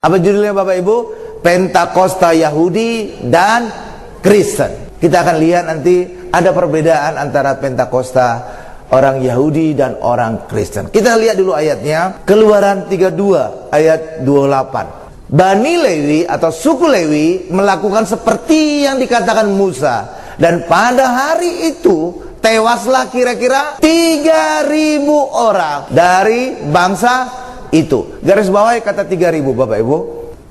Apa judulnya Bapak Ibu? Pentakosta Yahudi dan Kristen. Kita akan lihat nanti ada perbedaan antara Pentakosta orang Yahudi dan orang Kristen. Kita lihat dulu ayatnya. Keluaran 32 ayat 28. Bani Lewi atau suku Lewi melakukan seperti yang dikatakan Musa. Dan pada hari itu tewaslah kira-kira 3.000 orang dari bangsa itu. Garis bawahi kata 3.000 Bapak Ibu.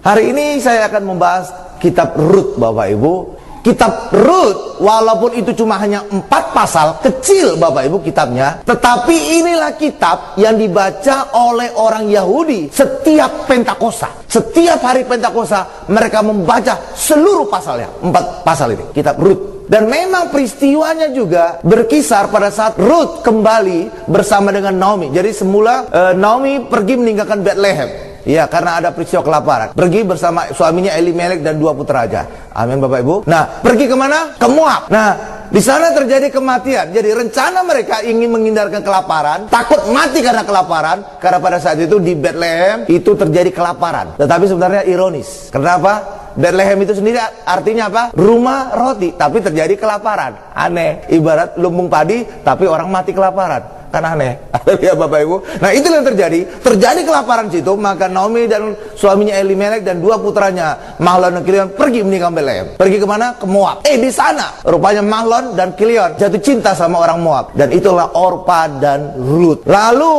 Hari ini saya akan membahas kitab Rut Bapak Ibu. Kitab Rut walaupun itu cuma hanya 4 pasal, kecil Bapak Ibu kitabnya, tetapi inilah kitab yang dibaca oleh orang Yahudi setiap Pentakosta. Setiap hari Pentakosta mereka membaca seluruh pasalnya, 4 pasal ini, kitab Rut. Dan memang peristiwanya juga berkisar pada saat Rut kembali bersama dengan Naomi. Jadi semula Naomi pergi meninggalkan Bethlehem. Ya, karena ada peristiwa kelaparan. Pergi bersama suaminya Elimelek dan 2 putra raja. Amin Bapak Ibu. Nah, pergi kemana? Ke Moab. Nah, di sana terjadi kematian. Jadi rencana mereka ingin menghindarkan kelaparan, takut mati karena kelaparan. Karena pada saat itu di Bethlehem itu terjadi kelaparan. Tetapi sebenarnya ironis. Kenapa? Bethlehem itu sendiri artinya apa? Rumah roti, tapi terjadi kelaparan. Aneh. Ibarat lumbung padi, tapi orang mati kelaparan. Kan aneh. Ya Bapak Ibu. Nah itu yang terjadi. Terjadi kelaparan situ. Maka Naomi dan suaminya Elimelek dan 2 putranya Mahlon dan Kilion pergi meninggalkan Bethlehem. Pergi kemana? Ke Moab. Di sana rupanya Mahlon dan Kilion jatuh cinta sama orang Moab. Dan itulah Orpa dan Rut. Lalu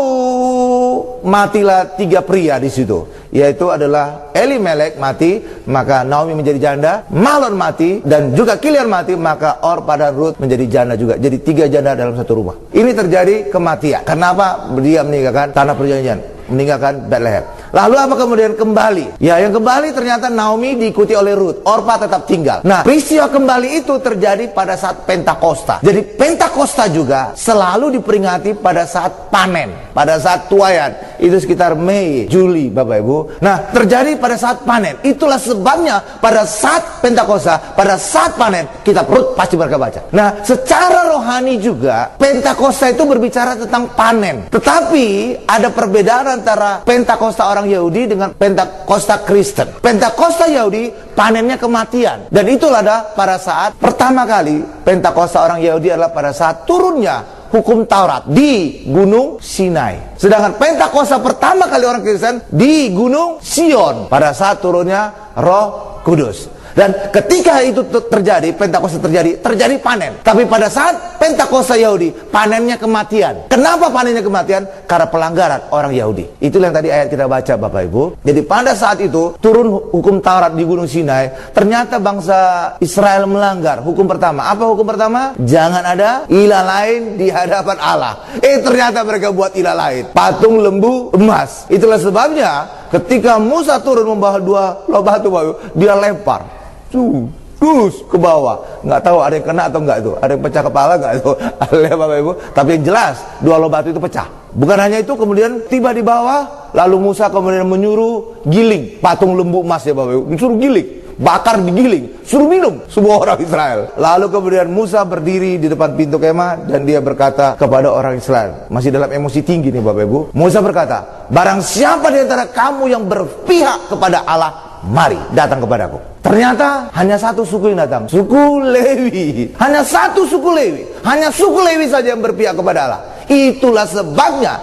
matilah 3 pria di situ. Yaitu adalah Elimelek mati, maka Naomi menjadi janda. Mahlon mati dan juga Kilion mati, maka Orpa dan Rut menjadi janda juga. Jadi 3 janda dalam satu rumah. Ini terjadi kematian. Kenapa dia meninggalkan tanah perjanjian, meninggalkan Bethlehem? Lalu apa kemudian kembali? Ya, yang kembali ternyata Naomi diikuti oleh Rut. Orpa tetap tinggal. Nah, peristiwa kembali itu terjadi pada saat Pentakosta. Jadi Pentakosta juga selalu diperingati pada saat panen, pada saat tuaian. Itu sekitar Mei, Juli Bapak Ibu. Nah, terjadi pada saat panen. Itulah sebabnya pada saat Pentakosta, pada saat panen, kitab Rut pasti mereka baca. Nah, secara rohani juga Pentakosta itu berbicara tentang panen. Tetapi ada perbedaan antara Pentakosta orang Yahudi dengan Pentakosta Kristen. Pentakosta Yahudi panennya kematian. Dan itulah ada pada saat pertama kali Pentakosta orang Yahudi adalah pada saat turunnya hukum Taurat di Gunung Sinai. Sedangkan Pentakosta pertama kali orang Kristen di Gunung Sion pada saat turunnya Roh Kudus. Dan ketika itu terjadi, Pentakosta terjadi panen. Tapi pada saat Pentakosta Yahudi, panennya kematian. Kenapa panennya kematian? Karena pelanggaran orang Yahudi. Itulah yang tadi ayat kita baca Bapak Ibu. Jadi pada saat itu, turun hukum Taurat di Gunung Sinai. Ternyata bangsa Israel melanggar hukum pertama. Apa hukum pertama? Jangan ada ilah lain di hadapan Allah. Ternyata mereka buat ilah lain. Patung lembu emas. Itulah sebabnya ketika Musa turun membawa 2 loh batu, dia lempar. Terus ke bawah, nggak tahu ada yang kena atau nggak itu, ada yang pecah kepala nggak itu, lihat Bapak Ibu. Tapi yang jelas 2 loh batu itu pecah. Bukan hanya itu, kemudian tiba di bawah, lalu Musa kemudian menyuruh giling patung lembu emas ya Bapak Ibu, disuruh giling, bakar digiling, suruh minum semua orang Israel. Lalu kemudian Musa berdiri di depan pintu kemah dan dia berkata kepada orang Israel, masih dalam emosi tinggi nih Bapak Ibu. Musa berkata, barang siapa di antara kamu yang berpihak kepada Allah, mari datang kepadaku. Ternyata hanya 1 suku yang datang, suku Lewi. Hanya 1 suku Lewi, hanya suku Lewi saja yang berpihak kepada Allah. Itulah sebabnya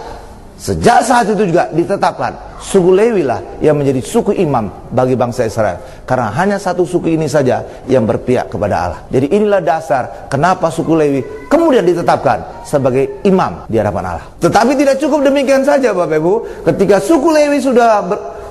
sejak saat itu juga ditetapkan suku Lewi lah yang menjadi suku imam bagi bangsa Israel. Karena hanya 1 suku ini saja yang berpihak kepada Allah. Jadi inilah dasar kenapa suku Lewi kemudian ditetapkan sebagai imam di hadapan Allah. Tetapi tidak cukup demikian saja Bapak Ibu. Ketika suku Lewi sudah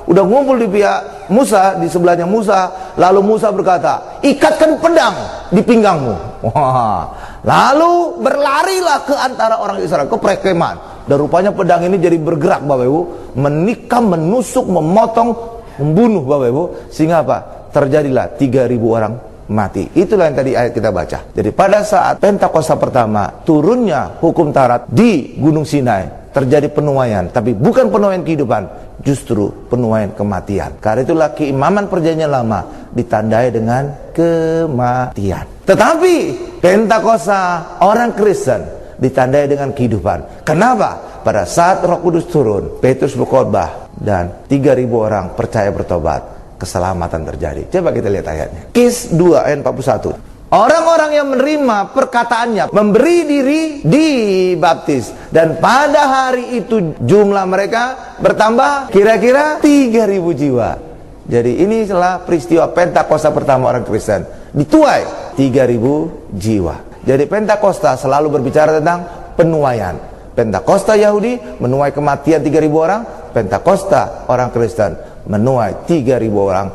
ngumpul di pihak Musa, di sebelahnya Musa, lalu Musa berkata, ikatkan pedang di pinggangmu. Wah. Lalu berlarilah ke antara orang Israel, ke perkemahan. Dan rupanya pedang ini jadi bergerak Bapak Ibu, menikam, menusuk, memotong, membunuh Bapak Ibu. Sehingga apa? Terjadilah 3.000 orang mati. Itulah yang tadi ayat kita baca. Jadi pada saat Pentakosta pertama, turunnya hukum Taurat di Gunung Sinai, terjadi penuaian, tapi bukan penuaian kehidupan, justru penuaian kematian. Karena itulah keimaman perjanjian lama ditandai dengan kematian. Tetapi Pentakosta orang Kristen ditandai dengan kehidupan. Kenapa? Pada saat Roh Kudus turun, Petrus berkhotbah, dan 3.000 orang percaya bertobat, keselamatan terjadi. Coba kita lihat ayatnya. Kis 2 ayat 41. Orang-orang yang menerima perkataannya memberi diri dibaptis, dan pada hari itu jumlah mereka bertambah kira-kira 3.000 jiwa. Jadi inilah peristiwa Pentakosta pertama orang Kristen. Dituai 3.000 jiwa. Jadi Pentakosta selalu berbicara tentang penuaian. Pentakosta Yahudi menuai kematian 3.000 orang, Pentakosta orang Kristen menuai 3.000 orang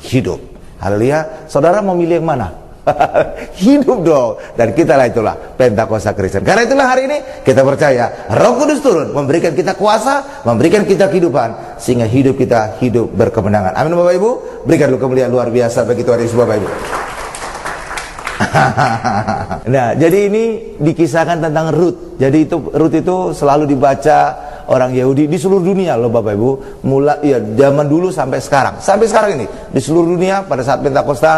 hidup. Haleluya. Saudara mau milih yang mana? Hidup dong. Dan kitalah itulah Pentakosta Kristen. Karena itulah hari ini kita percaya Roh Kudus turun, memberikan kita kuasa, memberikan kita kehidupan, sehingga hidup kita hidup berkemenangan. Amin Bapak Ibu. Berikan dulu kemuliaan luar biasa bagi Tuhan Yesus Bapak Ibu. Nah, jadi ini dikisahkan tentang Rut. Jadi Rut itu selalu dibaca orang Yahudi di seluruh dunia loh Bapak Ibu. Mulai ya zaman dulu sampai sekarang. Sampai sekarang ini di seluruh dunia pada saat Pentakosta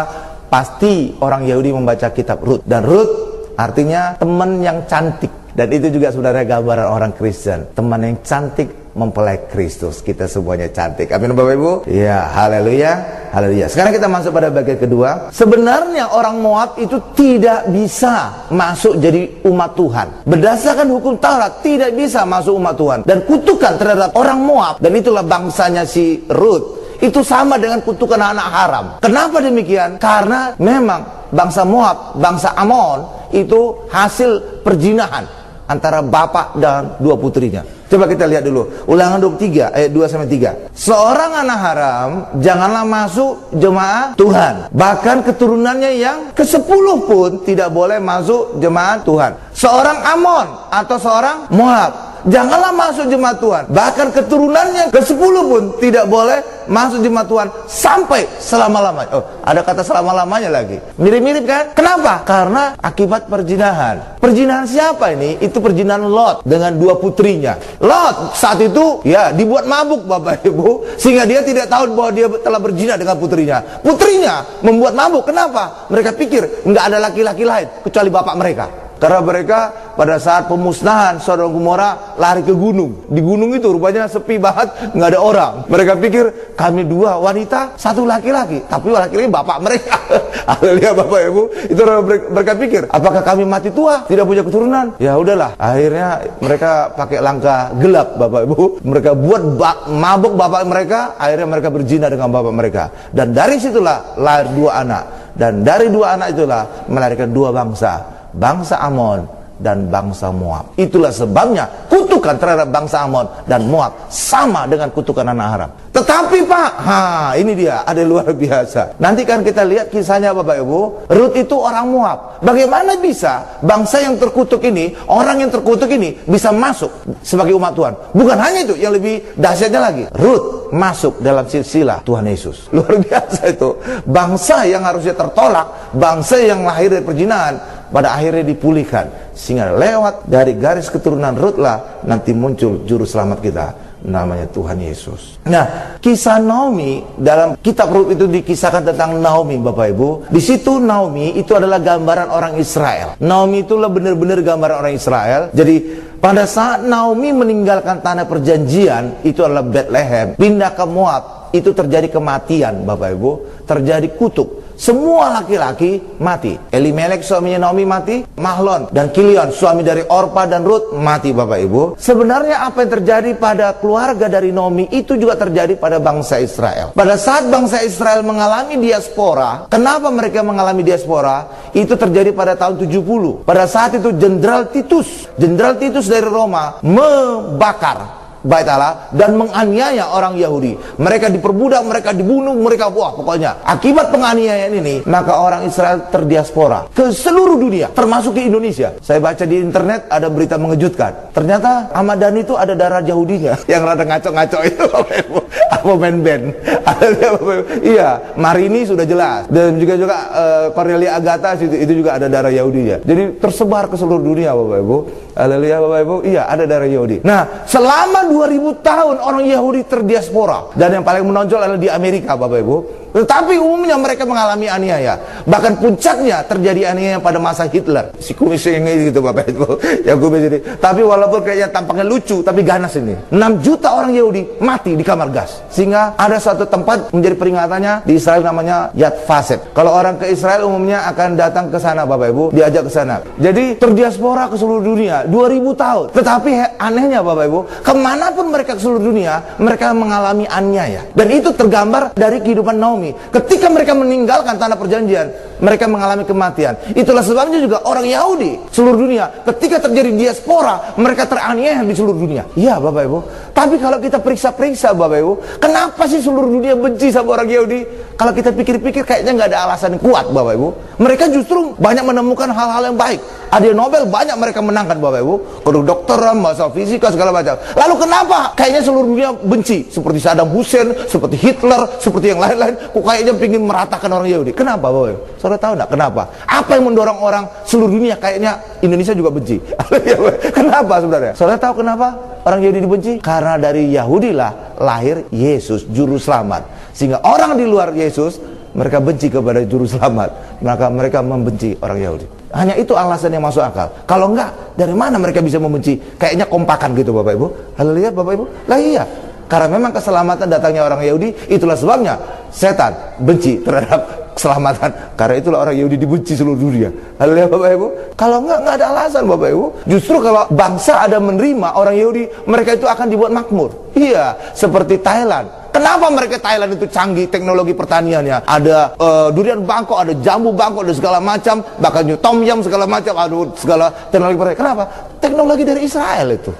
pasti orang Yahudi membaca kitab Rut. Dan Rut artinya teman yang cantik. Dan itu juga sebenarnya gambaran orang Kristen. Teman yang cantik mempelai Kristus. Kita semuanya cantik. Amin Bapak Ibu. Ya, haleluya. Haleluya. Sekarang kita masuk pada bagian kedua. Sebenarnya orang Moab itu tidak bisa masuk jadi umat Tuhan. Berdasarkan hukum Taurat tidak bisa masuk umat Tuhan. Dan kutukan terhadap orang Moab, dan itulah bangsanya si Rut, itu sama dengan kutukan anak haram. Kenapa demikian? Karena memang bangsa Moab, bangsa Amon itu hasil perjinahan antara bapak dan dua putrinya. Coba kita lihat dulu Ulangan 23 ayat 2-3. Seorang anak haram janganlah masuk jemaat Tuhan, bahkan keturunannya yang ke-10 pun tidak boleh masuk jemaat Tuhan. Seorang Amon atau seorang Moab janganlah masuk jemaat Tuhan, bahkan keturunannya ke-10 pun tidak boleh masuk jemaat Tuhan sampai selama-lamanya. Oh, ada kata selama-lamanya lagi. Mirip-mirip kan? Kenapa? Karena akibat perjinahan. Perjinahan siapa ini? Itu perjinahan Lot dengan dua putrinya. Lot saat itu ya dibuat mabuk Bapak Ibu, sehingga dia tidak tahu bahwa dia telah berzina dengan putrinya. Putrinya membuat mabuk. Kenapa? Mereka pikir nggak ada laki-laki lain kecuali bapak mereka. Karena mereka pada saat pemusnahan Sodom Gomora lari ke gunung. Di gunung itu rupanya sepi banget, nggak ada orang. Mereka pikir kami dua wanita, satu laki-laki, tapi laki-laki bapak mereka. Haleluya Bapak Ibu. Itu mereka pikir, apakah kami mati tua, tidak punya keturunan? Ya udahlah. Akhirnya mereka pakai langkah gelap Bapak Ibu. Mereka buat mabuk bapak mereka. Akhirnya mereka berzina dengan bapak mereka. Dan dari situlah lahir dua anak. Dan dari dua anak itulah melahirkan dua bangsa. Bangsa Amon dan bangsa Moab. Itulah sebabnya kutukan terhadap bangsa Amon dan Moab sama dengan kutukan anak haram. Tetapi Pak, ini dia, ada luar biasa. Nanti kan kita lihat kisahnya Bapak Ibu. Rut itu orang Moab. Bagaimana bisa bangsa yang terkutuk ini, orang yang terkutuk ini bisa masuk sebagai umat Tuhan? Bukan hanya itu, yang lebih dahsyatnya lagi, Rut masuk dalam silsilah Tuhan Yesus. Luar biasa itu. Bangsa yang harusnya tertolak, bangsa yang lahir dari perjinahan, pada akhirnya dipulihkan, sehingga lewat dari garis keturunan Rut lah nanti muncul juru selamat kita, namanya Tuhan Yesus. Nah, kisah Naomi dalam kitab Rut itu dikisahkan tentang Naomi Bapak Ibu. Di situ Naomi itu adalah gambaran orang Israel. Naomi itulah benar-benar gambaran orang Israel. Jadi pada saat Naomi meninggalkan tanah perjanjian, itu adalah Bethlehem, pindah ke Moab, itu terjadi kematian Bapak Ibu, terjadi kutuk. Semua laki-laki mati. Elimelek suaminya Naomi mati, Mahlon dan Kilion suami dari Orpa dan Rut mati Bapak Ibu. Sebenarnya apa yang terjadi pada keluarga dari Naomi itu juga terjadi pada bangsa Israel. Pada saat bangsa Israel mengalami diaspora, kenapa mereka mengalami diaspora? Itu terjadi pada tahun 70. Pada saat itu Jenderal Titus dari Roma membakar Bait Allah dan menganiaya orang Yahudi. Mereka diperbudak, mereka dibunuh, mereka pokoknya akibat penganiayaan ini, maka orang Israel terdiaspora ke seluruh dunia, termasuk di Indonesia. Saya baca di internet ada berita mengejutkan. Ternyata Ahmad Dhani itu ada darah Yahudinya yang rada ngaco-ngaco itu. Apa main band? Iya, Marini sudah jelas. Dan juga Cornelia Agatha itu juga ada darah Yahudinya. Jadi tersebar ke seluruh dunia Bapak Ibu. Haleluya Bapak Ibu. Iya, ada darah Yahudi. Nah, selama 2000 tahun orang Yahudi terdiaspora, dan yang paling menonjol adalah di Amerika Bapak Ibu. Tetapi umumnya mereka mengalami aniaya. Bahkan puncaknya terjadi aniaya pada masa Hitler. Si kumis ini gitu Bapak Ibu. Yang kumis ini. Tapi walaupun kayaknya tampaknya lucu, tapi ganas ini. 6 juta orang Yahudi mati di kamar gas. Sehingga ada suatu tempat menjadi peringatannya di Israel namanya Yad Vashem. Kalau orang ke Israel umumnya akan datang ke sana Bapak Ibu, diajak ke sana. Jadi terdiaspora ke seluruh dunia 2000 tahun. Tetapi anehnya Bapak Ibu, kemanapun mereka ke seluruh dunia, mereka mengalami aniaya. Dan itu tergambar dari kehidupan Naomi. Ketika mereka meninggalkan tanah perjanjian, mereka mengalami kematian. Itulah sebabnya juga orang Yahudi seluruh dunia, ketika terjadi diaspora, mereka teraniaya di seluruh dunia. Iya Bapak Ibu. Tapi kalau kita periksa-periksa Bapak Ibu, kenapa sih seluruh dunia benci sama orang Yahudi? Kalau kita pikir-pikir kayaknya nggak ada alasan yang kuat Bapak Ibu. Mereka justru banyak menemukan hal-hal yang baik. Hadiah Nobel banyak mereka menangkan Bapak Ibu. Kedokteran, masalah fisika, segala macam. Lalu kenapa kayaknya seluruh dunia benci? Seperti Saddam Hussein, seperti Hitler, seperti yang lain-lain. Kok kayaknya ingin meratakan orang Yahudi? Kenapa Bapak Ibu? Saudara tahu nggak kenapa? Apa yang mendorong orang seluruh dunia kayaknya Indonesia juga benci? Kenapa sebenarnya? Saudara tahu kenapa orang Yahudi dibenci? Karena dari Yahudi lah lahir Yesus, juru selamat. Sehingga orang di luar Yesus, mereka benci kepada juru selamat. Maka mereka membenci orang Yahudi. Hanya itu alasan yang masuk akal. Kalau enggak, dari mana mereka bisa membenci? Kayaknya kompakan gitu Bapak Ibu. Haleluya Bapak Ibu. Lah iya. Karena memang keselamatan datangnya orang Yahudi, itulah sebabnya setan benci terhadap keselamatan. Karena itulah orang Yahudi dibenci seluruh dunia. Haleluya Bapak Ibu. Kalau enggak ada alasan Bapak Ibu. Justru kalau bangsa ada menerima orang Yahudi, mereka itu akan dibuat makmur. Iya, seperti Thailand. Kenapa mereka Thailand itu canggih teknologi pertaniannya? Ada durian Bangkok, ada jambu Bangkok, ada segala macam, bahkan tom yum segala macam, ada segala teknologi pertanian. Kenapa? Teknologi dari Israel itu.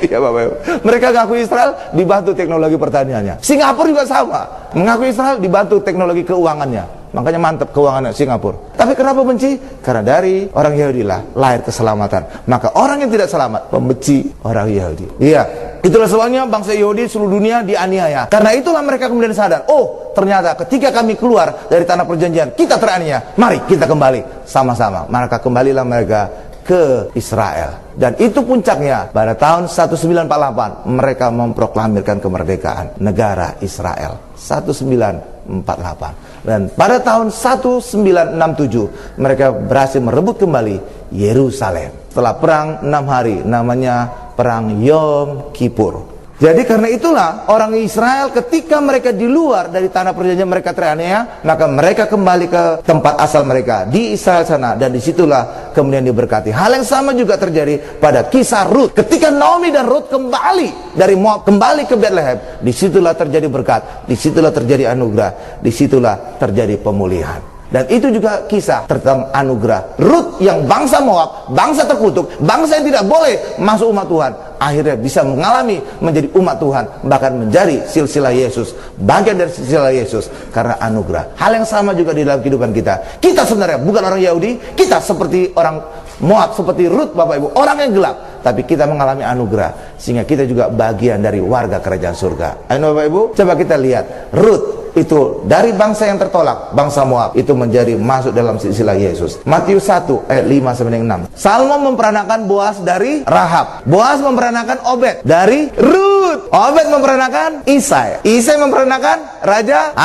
Ya Bapak Ibu. Mereka ngaku Israel dibantu teknologi pertaniannya. Singapura juga sama, mengaku Israel dibantu teknologi keuangannya. Makanya mantap keuangannya Singapura. Tapi kenapa benci? Karena dari orang Yahudi lah lahir keselamatan. Maka orang yang tidak selamat membenci orang Yahudi. Iya. Itulah sebabnya bangsa Yahudi seluruh dunia dianiaya. Karena itulah mereka kemudian sadar, oh ternyata ketika kami keluar dari tanah perjanjian, kita teraniaya. Mari kita kembali sama-sama. Maka kembalilah mereka ke Israel. Dan itu puncaknya pada tahun 1948 mereka memproklamirkan kemerdekaan negara Israel. 1948. Dan pada tahun 1967 mereka berhasil merebut kembali Yerusalem. Setelah perang 6 hari, namanya perang Yom Kippur. Jadi karena itulah orang Israel ketika mereka di luar dari tanah perjanjian mereka teraniaya, maka mereka kembali ke tempat asal mereka di Israel sana, dan disitulah kemudian diberkati. Hal yang sama juga terjadi pada kisah Rut. Ketika Naomi dan Rut kembali dari Moab, kembali ke Bethlehem, disitulah terjadi berkat, disitulah terjadi anugerah, disitulah terjadi pemulihan. Dan itu juga kisah tentang anugerah. Rut yang bangsa Moab, bangsa terkutuk, bangsa yang tidak boleh masuk umat Tuhan, akhirnya bisa mengalami menjadi umat Tuhan, bahkan menjadi silsilah Yesus, bagian dari silsilah Yesus karena anugerah. Hal yang sama juga di dalam kehidupan kita. Kita sebenarnya bukan orang Yahudi, kita seperti orang Moab, seperti Rut Bapak Ibu, orang yang gelap, tapi kita mengalami anugerah sehingga kita juga bagian dari warga kerajaan surga. Ayo Bapak Ibu, coba kita lihat Rut itu dari bangsa yang tertolak, bangsa Moab, itu menjadi masuk dalam silsilah Yesus. Matius 1 ayat 5-6. Salomo memperanakan Boas dari Rahab. Boas memperanakan Obed dari Rut. Obed memperanakan Isai. Isai memperanakan Raja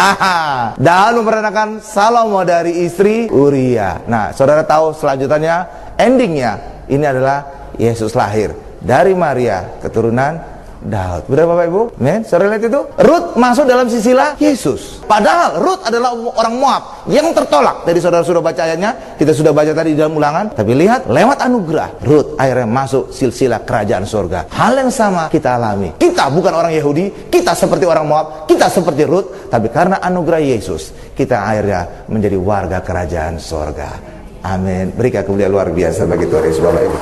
Daud memperanakan Salomo dari istri Uria. Nah, saudara tahu selanjutnya, endingnya ini adalah Yesus lahir dari Maria, keturunan Daud. Benar Bapak Ibu? Men, saudara lihat itu? Rut masuk dalam silsilah Yesus. Padahal Rut adalah orang Moab yang tertolak. Tadi saudara sudah baca ayatnya, kita sudah baca tadi di dalam ulangan. Tapi lihat, lewat anugerah, Rut akhirnya masuk silsilah kerajaan surga. Hal yang sama kita alami. Kita bukan orang Yahudi, kita seperti orang Moab, kita seperti Rut, tapi karena anugerah Yesus, kita akhirnya menjadi warga kerajaan surga. Amin. Berikan kemuliaan luar biasa bagi Tuhan Yesus Bapak Ibu.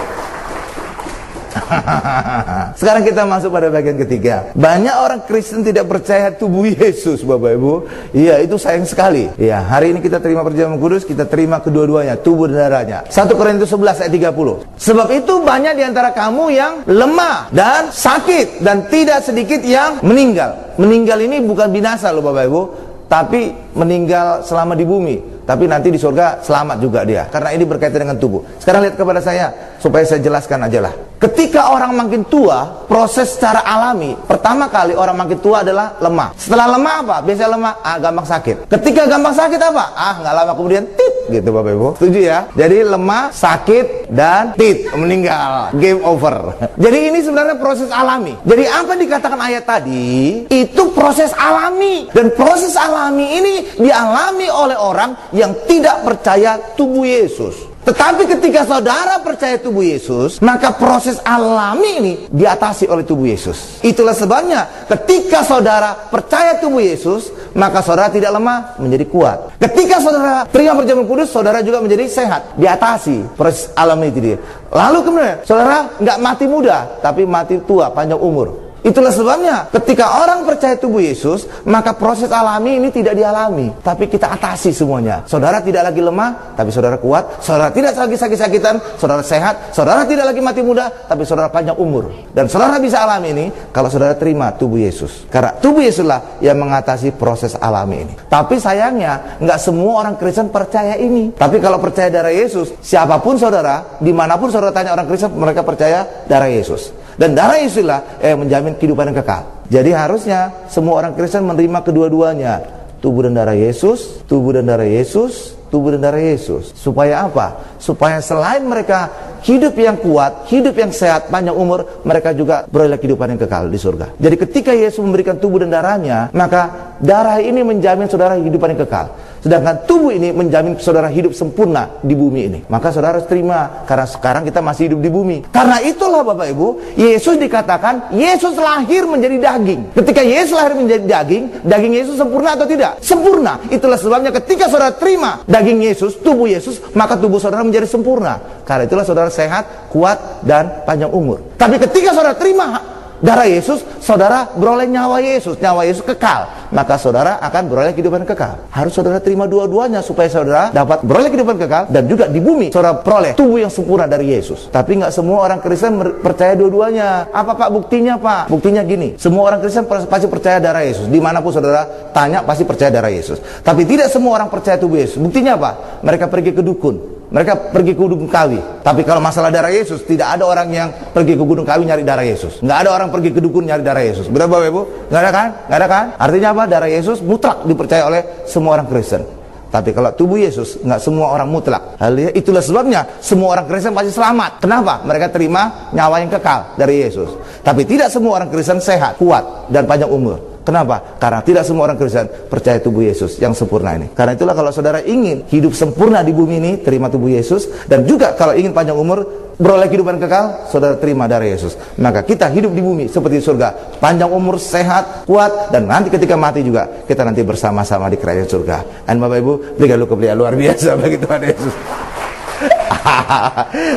Sekarang kita masuk pada bagian ketiga. Banyak orang Kristen tidak percaya tubuh Yesus Bapak Ibu. Iya, itu sayang sekali. Iya, hari ini kita terima perjamuan kudus, kita terima kedua-duanya, tubuh dan darahnya. 1 Korintus 11 ayat 30. Sebab itu banyak di antara kamu yang lemah dan sakit, dan tidak sedikit yang meninggal. Meninggal ini bukan binasa loh Bapak Ibu, tapi meninggal selama di bumi. tapi nanti di surga selamat juga dia, karena ini berkaitan dengan tubuh. Sekarang lihat kepada saya, supaya saya jelaskan aja lah. Ketika orang makin tua, proses secara alami, pertama kali orang makin tua adalah lemah. Setelah lemah apa? Biasanya lemah, gampang sakit. Ketika gampang sakit apa? Nggak lama kemudian tit, gitu Bapak Ibu. Setuju ya? Jadi lemah, sakit, dan tit, meninggal. Game over. Jadi ini sebenarnya proses alami. Jadi apa yang dikatakan ayat tadi, itu proses alami. Dan proses alami ini dialami oleh orang yang tidak percaya tubuh Yesus. Tetapi ketika saudara percaya tubuh Yesus, maka proses alami ini diatasi oleh tubuh Yesus. Itulah sebabnya ketika saudara percaya tubuh Yesus, maka saudara tidak lemah, menjadi kuat. Ketika saudara terima perjamuan kudus, saudara juga menjadi sehat, diatasi proses alami itu dia. Lalu kemudian saudara nggak mati muda, tapi mati tua, panjang umur. Itulah sebabnya ketika orang percaya tubuh Yesus, maka proses alami ini tidak dialami, tapi kita atasi semuanya. Saudara tidak lagi lemah, tapi saudara kuat. Saudara tidak lagi sakit-sakitan, saudara sehat. Saudara tidak lagi mati muda, tapi saudara panjang umur. Dan saudara bisa alami ini kalau saudara terima tubuh Yesus. Karena tubuh Yesuslah yang mengatasi proses alami ini. Tapi sayangnya nggak semua orang Kristen percaya ini. Tapi kalau percaya darah Yesus, siapapun saudara, dimanapun saudara tanya orang Kristen, mereka percaya darah Yesus. Dan darah Yesuslah yang menjamin kehidupan yang kekal. Jadi harusnya semua orang Kristen menerima kedua-duanya, tubuh dan darah Yesus, tubuh dan darah Yesus, tubuh dan darah Yesus. Supaya apa? Supaya selain mereka hidup yang kuat, hidup yang sehat, panjang umur, mereka juga beroleh kehidupan yang kekal di surga. Jadi ketika Yesus memberikan tubuh dan darahnya, maka darah ini menjamin saudara kehidupan yang kekal. Sedangkan tubuh ini menjamin saudara hidup sempurna di bumi ini. Maka saudara harus terima, karena sekarang kita masih hidup di bumi. Karena itulah Bapak Ibu, Yesus dikatakan, Yesus lahir menjadi daging. Ketika Yesus lahir menjadi daging Yesus sempurna atau tidak? Sempurna. Itulah sebabnya ketika saudara terima daging Yesus, tubuh Yesus, maka tubuh saudara menjadi sempurna. Karena itulah saudara sehat, kuat, dan panjang umur. Tapi ketika saudara terima darah Yesus, saudara beroleh nyawa Yesus kekal, maka saudara akan beroleh kehidupan kekal. Harus saudara terima dua-duanya supaya saudara dapat beroleh kehidupan kekal, dan juga di bumi saudara peroleh tubuh yang sempurna dari Yesus. Tapi nggak semua orang Kristen percaya dua-duanya. Apa Pak buktinya Pak? Buktinya gini, semua orang Kristen pasti percaya darah Yesus. Dimanapun saudara tanya pasti percaya darah Yesus. Tapi tidak semua orang percaya tubuh Yesus. Buktinya apa? Mereka pergi ke dukun, mereka pergi ke Gunung Kawi. Tapi kalau masalah darah Yesus, tidak ada orang yang pergi ke Gunung Kawi nyari darah Yesus. Nggak ada orang pergi ke dukun nyari darah Yesus. Benar Bapak Ibu? Nggak ada kan? Nggak ada kan? Artinya apa? Darah Yesus mutlak dipercaya oleh semua orang Kristen. Tapi kalau tubuh Yesus, nggak semua orang mutlak. Itulah sebabnya semua orang Kristen pasti selamat. Kenapa? Mereka terima nyawa yang kekal dari Yesus. Tapi tidak semua orang Kristen sehat, kuat, dan panjang umur. Kenapa? Karena tidak semua orang Kristen percaya tubuh Yesus yang sempurna ini. Karena itulah kalau saudara ingin hidup sempurna di bumi ini, terima tubuh Yesus. Dan juga kalau ingin panjang umur, beroleh kehidupan kekal, saudara terima darah Yesus. Maka kita hidup di bumi seperti surga, panjang umur, sehat, kuat, dan nanti ketika mati juga kita nanti bersama-sama di kerajaan surga. Dan Bapak Ibu, berikan lu kemuliaan luar biasa bagi Tuhan Yesus.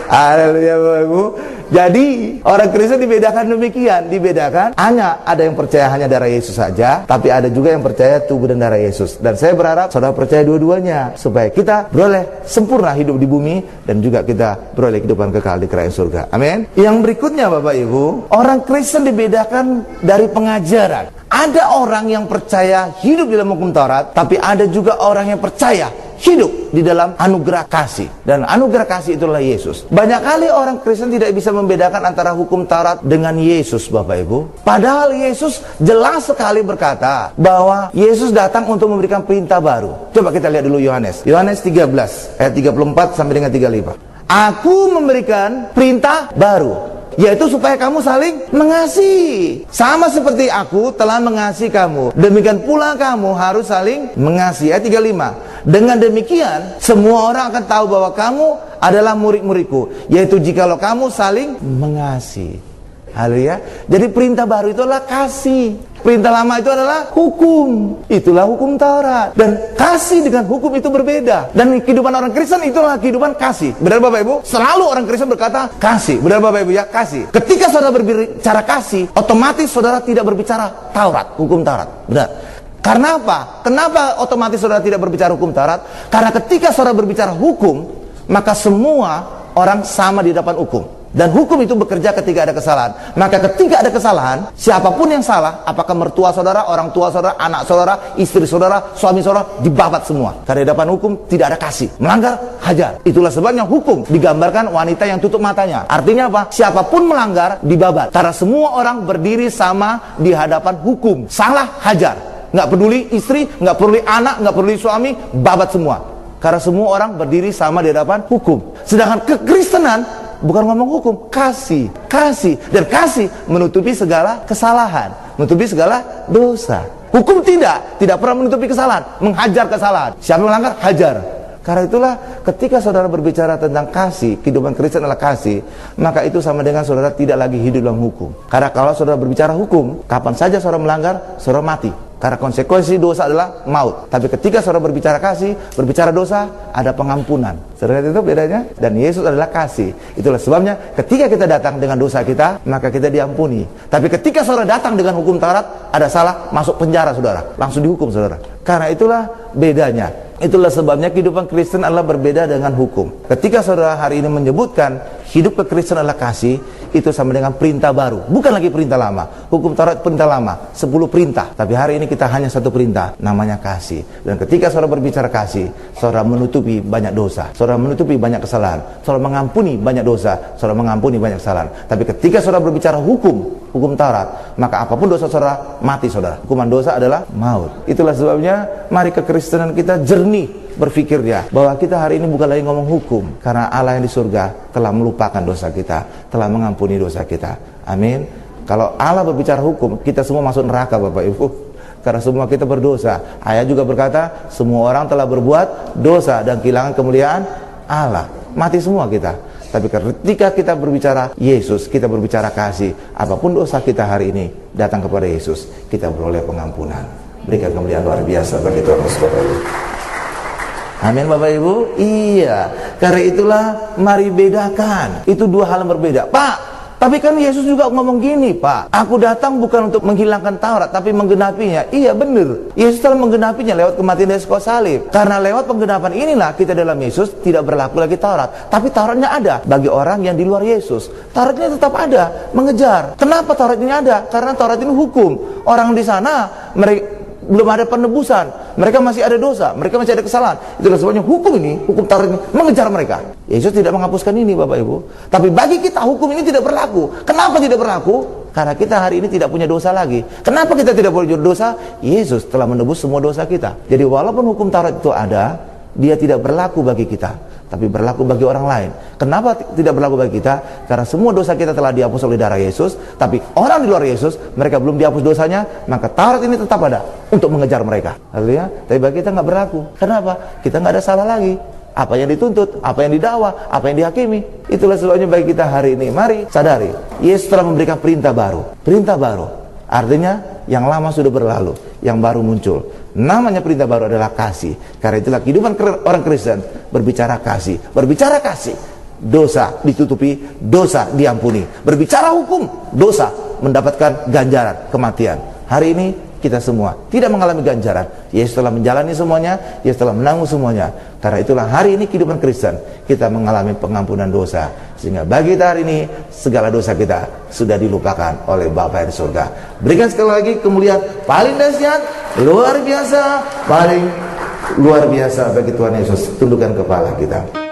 Haleluya Bapak Ibu. Jadi orang Kristen dibedakan demikian, dibedakan hanya ada yang percaya hanya darah Yesus saja, tapi ada juga yang percaya tubuh dan darah Yesus. Dan saya berharap saudara percaya dua-duanya supaya kita beroleh sempurna hidup di bumi dan juga kita beroleh kehidupan kekal di kerajaan surga. Amin. Yang berikutnya Bapak Ibu, orang Kristen dibedakan dari pengajaran. Ada orang yang percaya hidup di dalam hukum Taurat, tapi ada juga orang yang percaya hidup di dalam anugerah kasih. Dan anugerah kasih itulah Yesus. Banyak kali orang Kristen tidak bisa membedakan antara hukum Taurat dengan Yesus Bapak Ibu. Padahal Yesus jelas sekali berkata bahwa Yesus datang untuk memberikan perintah baru. Coba kita lihat dulu Yohanes 13 ayat 34 sampai dengan 35. Aku memberikan perintah baru, yaitu supaya kamu saling mengasihi. Sama seperti aku telah mengasihi kamu, demikian pula kamu harus saling mengasihi. Ayat 35. Dengan demikian semua orang akan tahu bahwa kamu adalah murid-muridku, yaitu jikalau kamu saling mengasihi. Haleluya. Jadi perintah baru itu adalah kasih. Perintah lama itu adalah hukum. Itulah hukum Taurat. Dan kasih dengan hukum itu berbeda. Dan kehidupan orang Kristen itulah kehidupan kasih. Benar Bapak Ibu? Selalu orang Kristen berkata kasih. Benar Bapak Ibu ya? Kasih. Ketika saudara berbicara kasih, otomatis saudara tidak berbicara Taurat, hukum Taurat. Benar. Karena apa? Kenapa otomatis saudara tidak berbicara hukum Taurat? Karena ketika saudara berbicara hukum, maka semua orang sama di depan hukum. Dan hukum itu bekerja ketika ada kesalahan. Maka ketika ada kesalahan, siapapun yang salah, apakah mertua saudara, orang tua saudara, anak saudara, istri saudara, suami saudara, dibabat semua. Karena di depan hukum tidak ada kasih. Melanggar, hajar. Itulah sebabnya hukum digambarkan wanita yang tutup matanya. Artinya apa? Siapapun melanggar, dibabat. Karena semua orang berdiri sama di hadapan hukum. Salah, hajar. Nggak peduli istri, nggak peduli anak, nggak peduli suami, babat semua. Karena semua orang berdiri sama di hadapan hukum. Sedangkan kekristenan bukan ngomong hukum, kasih. Dan kasih menutupi segala kesalahan, menutupi segala dosa. Hukum tidak pernah menutupi kesalahan, menghajar kesalahan. Siapa yang melanggar, hajar. Karena itulah ketika saudara berbicara tentang kasih, kehidupan Kristen adalah kasih, maka itu sama dengan saudara tidak lagi hidup dalam hukum. Karena kalau saudara berbicara hukum, kapan saja saudara melanggar, saudara mati. Karena konsekuensi dosa adalah maut. Tapi ketika saudara berbicara kasih, berbicara dosa, ada pengampunan. Saudara itu bedanya. Dan Yesus adalah kasih. Itulah sebabnya ketika kita datang dengan dosa kita, maka kita diampuni. Tapi ketika saudara datang dengan hukum Taurat, ada salah, masuk penjara saudara. Langsung dihukum saudara. Karena itulah bedanya. Itulah sebabnya kehidupan Kristen adalah berbeda dengan hukum. Ketika saudara hari ini menyebutkan hidup kekristenan adalah kasih, itu sama dengan perintah baru. Bukan lagi perintah lama. Hukum Taurat perintah lama, 10 perintah. Tapi hari ini kita hanya satu perintah, namanya kasih. Dan ketika saudara berbicara kasih, saudara menutupi banyak dosa. Saudara menutupi banyak kesalahan. Saudara mengampuni banyak dosa. Saudara mengampuni banyak kesalahan. Tapi ketika saudara berbicara hukum Taurat, maka apapun dosa saudara, mati saudara. Hukuman dosa adalah maut. Itulah sebabnya mari kekristenan kita jernih berpikirnya bahwa kita hari ini bukan lagi ngomong hukum, karena Allah yang di surga telah melupakan dosa kita, telah mengampuni dosa kita. Amin. Kalau Allah berbicara hukum, kita semua masuk neraka Bapak Ibu, karena semua kita berdosa. Ayat juga berkata semua orang telah berbuat dosa dan kehilangan kemuliaan Allah. Mati semua kita. Tapi ketika kita berbicara Yesus, kita berbicara kasih, apapun dosa kita hari ini datang kepada Yesus, kita beroleh pengampunan. Berikan kemuliaan luar biasa bagi Tuhan Yesus Bapak Ibu. Amin Bapak Ibu. Iya. Karena itulah mari bedakan. Itu dua hal yang berbeda. Pak, tapi kan Yesus juga ngomong gini Pak, aku datang bukan untuk menghilangkan Taurat, tapi menggenapinya. Iya benar. Yesus telah menggenapinya lewat kematian Yesus kayu salib. Karena lewat penggenapan inilah kita dalam Yesus tidak berlaku lagi Taurat. Tapi Tauratnya ada bagi orang yang di luar Yesus. Tauratnya tetap ada, mengejar. Kenapa Taurat ini ada? Karena Taurat ini hukum. Orang di sana mereka belum ada penebusan, mereka masih ada dosa, mereka masih ada kesalahan. Itulah sebabnya hukum ini, hukum Taurat ini mengejar mereka. Yesus tidak menghapuskan ini Bapak Ibu. Tapi bagi kita hukum ini tidak berlaku. Kenapa tidak berlaku? Karena kita hari ini tidak punya dosa lagi. Kenapa kita tidak punya dosa? Yesus telah menebus semua dosa kita. Jadi walaupun hukum Taurat itu ada, dia tidak berlaku bagi kita, tapi berlaku bagi orang lain. Kenapa tidak berlaku bagi kita? Karena semua dosa kita telah dihapus oleh darah Yesus. Tapi orang di luar Yesus, mereka belum dihapus dosanya, maka Taurat ini tetap ada untuk mengejar mereka. Haleluya. Tapi bagi kita nggak berlaku. Kenapa? Kita nggak ada salah lagi. Apa yang dituntut, apa yang didakwa, apa yang dihakimi. Itulah sebabnya bagi kita hari ini, mari sadari, Yesus telah memberikan perintah baru. Perintah baru artinya yang lama sudah berlalu, yang baru muncul. Namanya perintah baru adalah kasih. Karena itulah kehidupan orang Kristen berbicara kasih. Berbicara kasih, dosa ditutupi, dosa diampuni. Berbicara hukum, dosa mendapatkan ganjaran kematian. Hari ini kita semua tidak mengalami ganjaran. Yesus telah menjalani semuanya, Yesus telah menanggung semuanya. Karena itulah hari ini kehidupan Kristen kita mengalami pengampunan dosa. Sehingga bagi kita hari ini segala dosa kita sudah dilupakan oleh Bapa yang di surga. Berikan sekali lagi kemuliaan paling dahsyat, luar biasa, paling luar biasa bagi Tuhan Yesus. Tundukkan kepala kita.